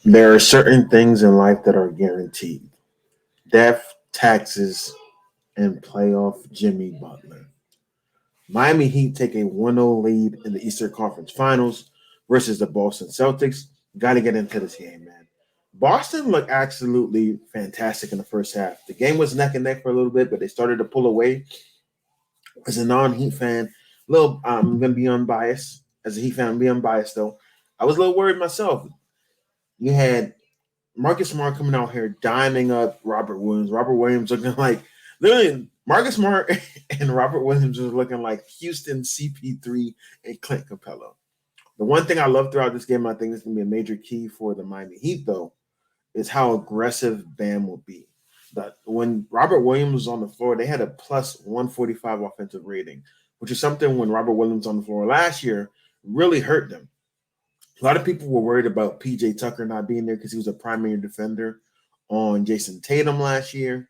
There are certain things in life that are guaranteed. Death, taxes, and playoff Jimmy Butler. Miami Heat take a 1-0 lead in the Eastern Conference Finals versus the Boston Celtics. Got to get into this game, man. Boston looked absolutely fantastic in the first half. The game was neck and neck for a little bit, but they started to pull away. As a non-Heat fan, I'm gonna be unbiased. As a Heat fan, I'm be unbiased though. I was a little worried myself. You had Marcus Smart coming out here diming up Robert Williams. Robert Williams looking like literally Marcus Smart and Robert Williams was looking like Houston CP3 and Clint Capella. The one thing I love throughout this game, I think is going to be a major key for the Miami Heat, though, is how aggressive Bam will be. That when Robert Williams was on the floor, they had a plus 145 offensive rating, which is something when Robert Williams on the floor last year really hurt them. A lot of people were worried about PJ Tucker not being there because he was a primary defender on Jason Tatum last year.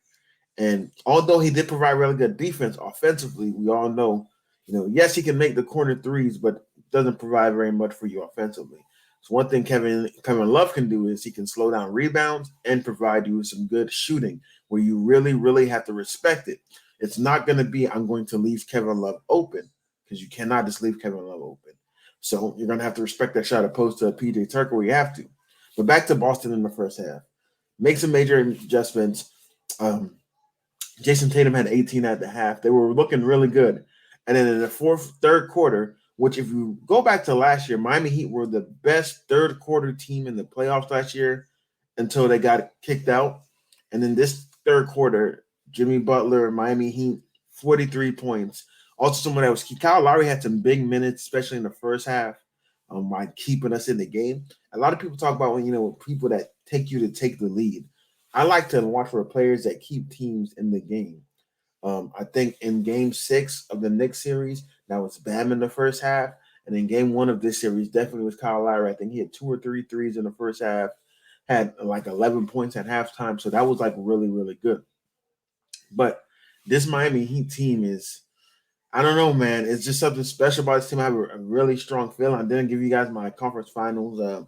And although he did provide really good defense offensively, we all know, yes, he can make the corner threes, but doesn't provide very much for you offensively. So one thing Kevin Love can do is he can slow down rebounds and provide you with some good shooting where you really, really have to respect it. It's not going to be I'm going to leave Kevin Love open because you cannot just leave Kevin Love open. So you're going to have to respect that shot opposed to PJ Tucker where you have to. But back to Boston in the first half. Make some major adjustments. Jason Tatum had 18 at the half. They were looking really good. And then in the third quarter, which if you go back to last year, Miami Heat were the best third quarter team in the playoffs last year until they got kicked out. And then this third quarter, Jimmy Butler, Miami Heat, 43 points. Also, someone that was key. Kyle Lowry had some big minutes, especially in the first half, by keeping us in the game. A lot of people talk about people that take you to take the lead. I like to watch for players that keep teams in the game. I think in game 6 of the Knicks series, that was Bam in the first half. And in game 1 of this series, definitely was Kyle Lowry. I think he had 2 or 3 threes in the first half, had like 11 points at halftime. So that was like really, really good. But this Miami Heat team is, I don't know, man. It's just something special about this team. I have a really strong feeling. I didn't give you guys my conference finals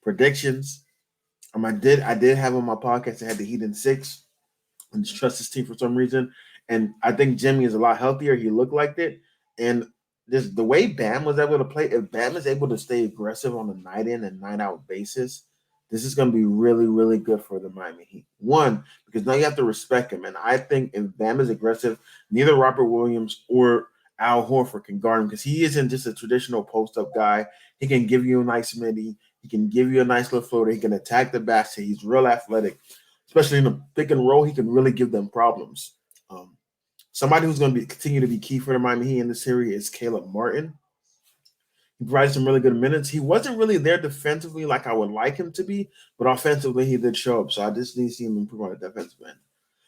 predictions. I did have on my podcast. I had the Heat in 6 and just trust his team for some reason. And I think Jimmy is a lot healthier. He looked like it. And this the way Bam was able to play, if Bam is able to stay aggressive on a night in and night out basis, this is going to be really, really good for the Miami Heat. One, because now you have to respect him. And I think if Bam is aggressive, neither Robert Williams or Al Horford can guard him because he isn't just a traditional post up guy. He can give you a nice midi. He can give you a nice little floater. He can attack the basket. He's real athletic, especially in a pick and roll. He can really give them problems. Um, Somebody who's going to continue to be key for the Miami Heat in this series is Caleb Martin. He provided some really good minutes. He wasn't really there defensively like I would like him to be, but offensively he did show up. So I just need to see him improve on the defensive end.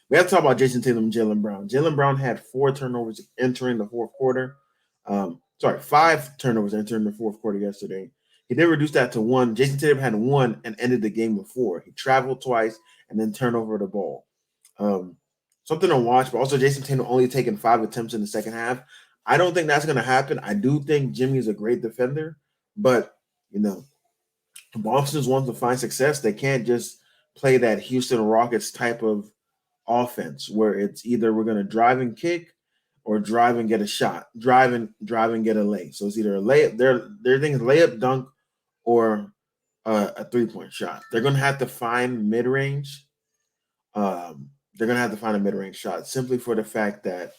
We have to talk about Jason Tatum and Jaylen Brown. Jaylen Brown had 4 turnovers entering the fourth quarter. 5 turnovers entering the fourth quarter yesterday. He did reduce that to 1. Jason Tatum had 1 and ended the game with 4. He traveled twice and then turned over the ball. Something to watch, but also Jason Tatum only taking 5 attempts in the second half. I don't think that's going to happen. I do think Jimmy is a great defender, but Boston's wants to find success. They can't just play that Houston Rockets type of offense where it's either we're going to drive and kick or drive and get a shot, drive and get a lay. So it's either a layup, their thing is layup, dunk, or a 3-point shot. They're going to have to find mid range. They're going to have to find a mid range shot simply for the fact that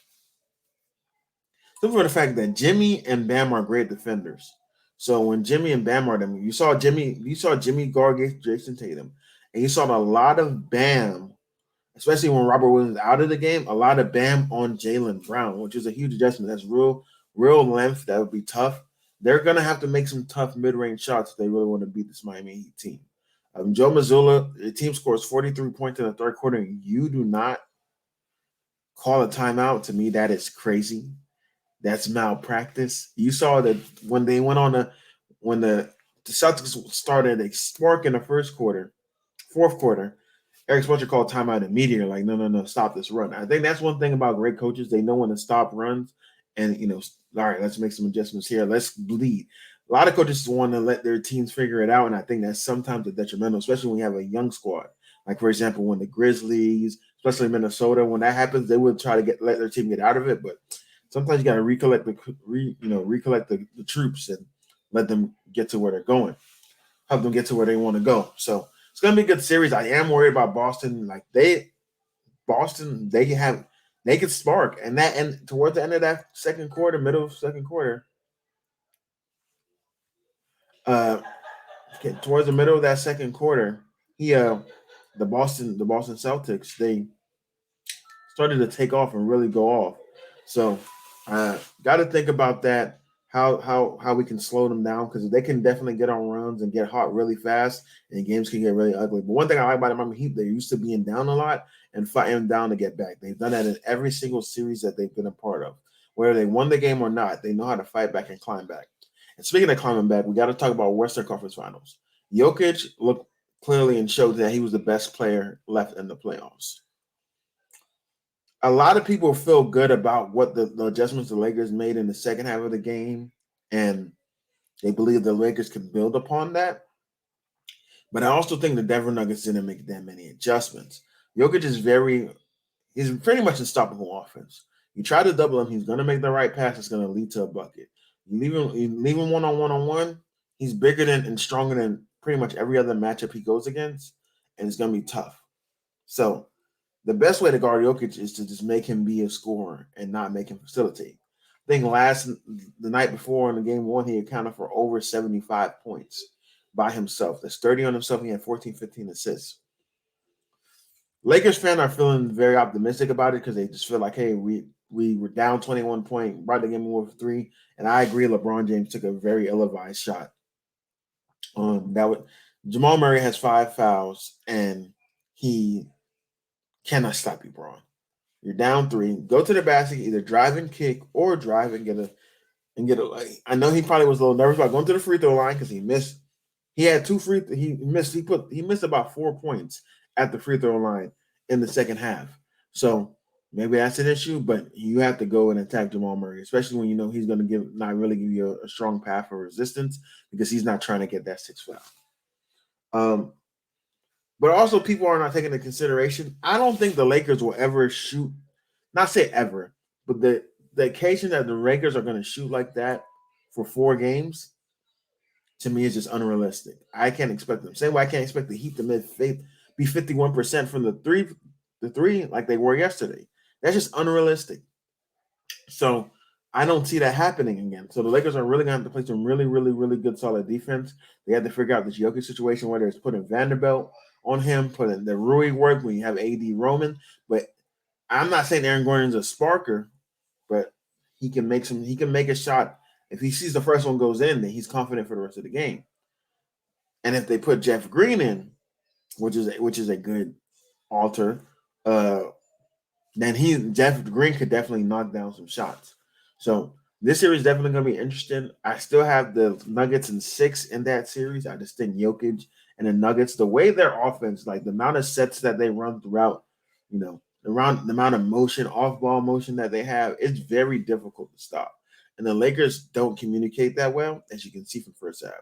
Jimmy and Bam are great defenders. So when Jimmy and Bam are them, you saw Jimmy guard Jason Tatum, and you saw a lot of Bam, especially when Robert Williams out of the game, a lot of Bam on Jaylen Brown, which is a huge adjustment. That's real length. That would be tough. They're gonna have to make some tough mid-range shots if they really want to beat this Miami Heat team. Joe Mazzulla, the team scores 43 points in the third quarter, and you do not call a timeout. To me, that is crazy. That's malpractice. You saw that when they went on when the Celtics started a spark in the fourth quarter, Eric Spoelstra called timeout immediately. Like, no, stop this run. I think that's one thing about great coaches. They know when to stop runs and, all right, let's make some adjustments here. Let's bleed. A lot of coaches want to let their teams figure it out, and I think that's sometimes a detrimental, especially when you have a young squad. Like for example, when the Grizzlies, especially Minnesota, when that happens, they would try to let their team get out of it. But sometimes you got to recollect the troops and let them get to where they're going, help them get to where they want to go. So it's gonna be a good series. I am worried about Boston. Boston, they could spark, and towards the end of that second quarter, middle of second quarter, uh, towards the middle of that second quarter, he the Boston Celtics, they started to take off and really go off. So, got to think about that. How we can slow them down, because they can definitely get on runs and get hot really fast, and games can get really ugly. But one thing I like about the Miami Heat, they're used to being down a lot and fighting down to get back. They've done that in every single series that they've been a part of. Whether they won the game or not, they know how to fight back and climb back. And speaking of climbing back, we got to talk about Western Conference Finals. Jokic looked clearly and showed that he was the best player left in the playoffs. A lot of people feel good about what the adjustments the Lakers made in the second half of the game, and they believe the Lakers can build upon that. But I also think the Denver Nuggets didn't make that many adjustments. Jokic he's pretty much unstoppable offense. You try to double him, he's going to make the right pass. It's going to lead to a bucket. You leave him one-on-one, he's bigger than and stronger than pretty much every other matchup he goes against, and it's going to be tough. So the best way to guard Jokic is to just make him be a scorer and not make him facilitate. I think the night before in the game one, he accounted for over 75 points by himself. That's 30 on himself. He had 14, 15 assists. Lakers fans are feeling very optimistic about it because they just feel like, hey, we were down 21 point, brought the game over 3. And I agree, LeBron James took a very ill-advised shot. Jamal Murray has 5 fouls, and he cannot stop you, Braun. You're down 3. Go to the basket, either drive and kick or drive and get a. I know he probably was a little nervous about going to the free throw line because he missed. He had 2 free. He missed about 4 points at the free throw line in the second half. So maybe that's an issue, but you have to go and attack Jamal Murray, especially when you know he's going to not really give you a strong path for resistance because he's not trying to get that 6th foul. But also, people are not taking into consideration. I don't think the Lakers will ever shoot, not say ever, but the occasion that the Lakers are going to shoot like that for 4 games, to me, is just unrealistic. I can't expect them. Same way I can't expect the Heat to be 51% from the three like they were yesterday. That's just unrealistic. So I don't see that happening again. So the Lakers are really going to have to play some really, really, really good, solid defense. They have to figure out this Jokic situation, whether it's putting Vanderbilt on him, putting the Rui work when you have AD roaming. But I'm not saying Aaron Gordon's a sparker, but he can make a shot. If he sees the first one goes in, then he's confident for the rest of the game. And if they put Jeff Green in, which is a good alter, then Jeff Green could definitely knock down some shots. So this series is definitely going to be interesting. I still have the Nuggets in 6 in that series. I just think Jokic and the Nuggets, the way their offense, like the amount of sets that they run throughout, the amount of motion, off-ball motion that they have, it's very difficult to stop. And the Lakers don't communicate that well, as you can see from first half.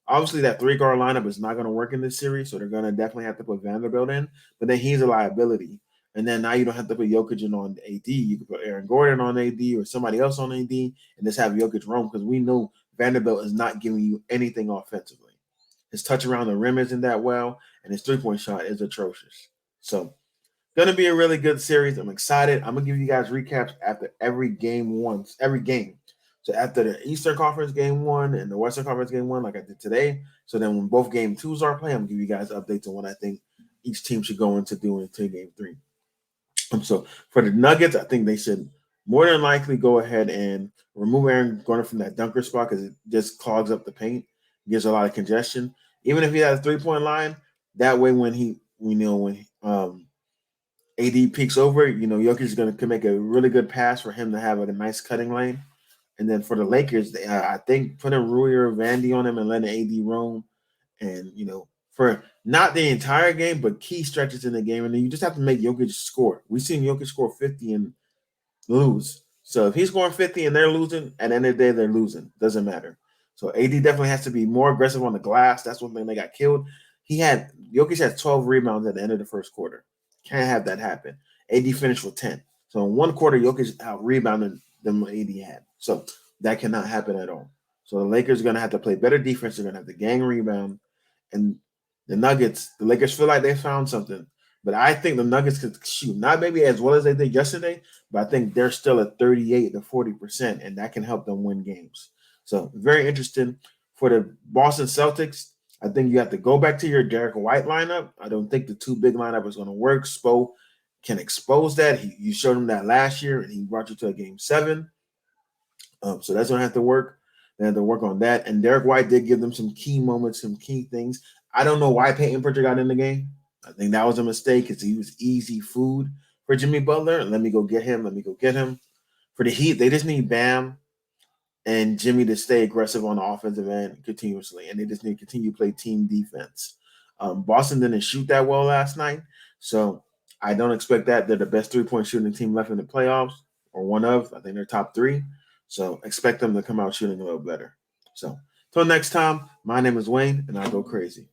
Obviously, that 3-guard lineup is not going to work in this series, so they're going to definitely have to put Vanderbilt in. But then he's a liability. And then now you don't have to put Jokic in on AD. You can put Aaron Gordon on AD or somebody else on AD and just have Jokic roam, because we know Vanderbilt is not giving you anything offensively. His touch around the rim isn't that well, and his three-point shot is atrocious. So, going to be a really good series. I'm excited. I'm going to give you guys recaps after every game. So after the Eastern Conference game 1 and the Western Conference game 1, like I did today. So then when both game 2s are playing, I'm going to give you guys updates on what I think each team should go into doing into game 3. So for the Nuggets, I think they should more than likely go ahead and remove Aaron Gordon from that dunker spot because it just clogs up the paint, gives a lot of congestion. Even if he has a 3-point line, that way when AD peeks over, Jokic is going to make a really good pass for him to have a nice cutting lane. And then for the Lakers, I think putting Rui or Vandy on him and letting AD roam, and for not the entire game, but key stretches in the game, and then you just have to make Jokic score. We've seen Jokic score 50 and lose. So if he's scoring 50 and they're losing, at the end of the day, they're losing. Doesn't matter. So AD definitely has to be more aggressive on the glass. That's one thing they got killed. Jokic had 12 rebounds at the end of the first quarter. Can't have that happen. AD finished with 10. So in one quarter, Jokic out rebounded than what AD had. So that cannot happen at all. So the Lakers are going to have to play better defense. They're going to have to gang rebound. And the Lakers feel like they found something. But I think the Nuggets could shoot, not maybe as well as they did yesterday, but I think they're still at 38 to 40%, and that can help them win games. So very interesting. For the Boston Celtics, I think you have to go back to your Derek White lineup. I don't think the two big lineup is going to work. Spo can expose that. You showed him that last year, and he brought you to a game 7. So that's going to have to work. They have to work on that. And Derek White did give them some key moments, some key things. I don't know why Peyton Pritchard got in the game. I think that was a mistake because he was easy food for Jimmy Butler. And let me go get him. For the Heat, they just need Bam and Jimmy to stay aggressive on the offensive end continuously. And they just need to continue to play team defense. Boston didn't shoot that well last night. So I don't expect that. They're the best three-point shooting team left in the playoffs, or one of. I think they're top 3. So expect them to come out shooting a little better. So until next time, my name is Wayne, and I go crazy.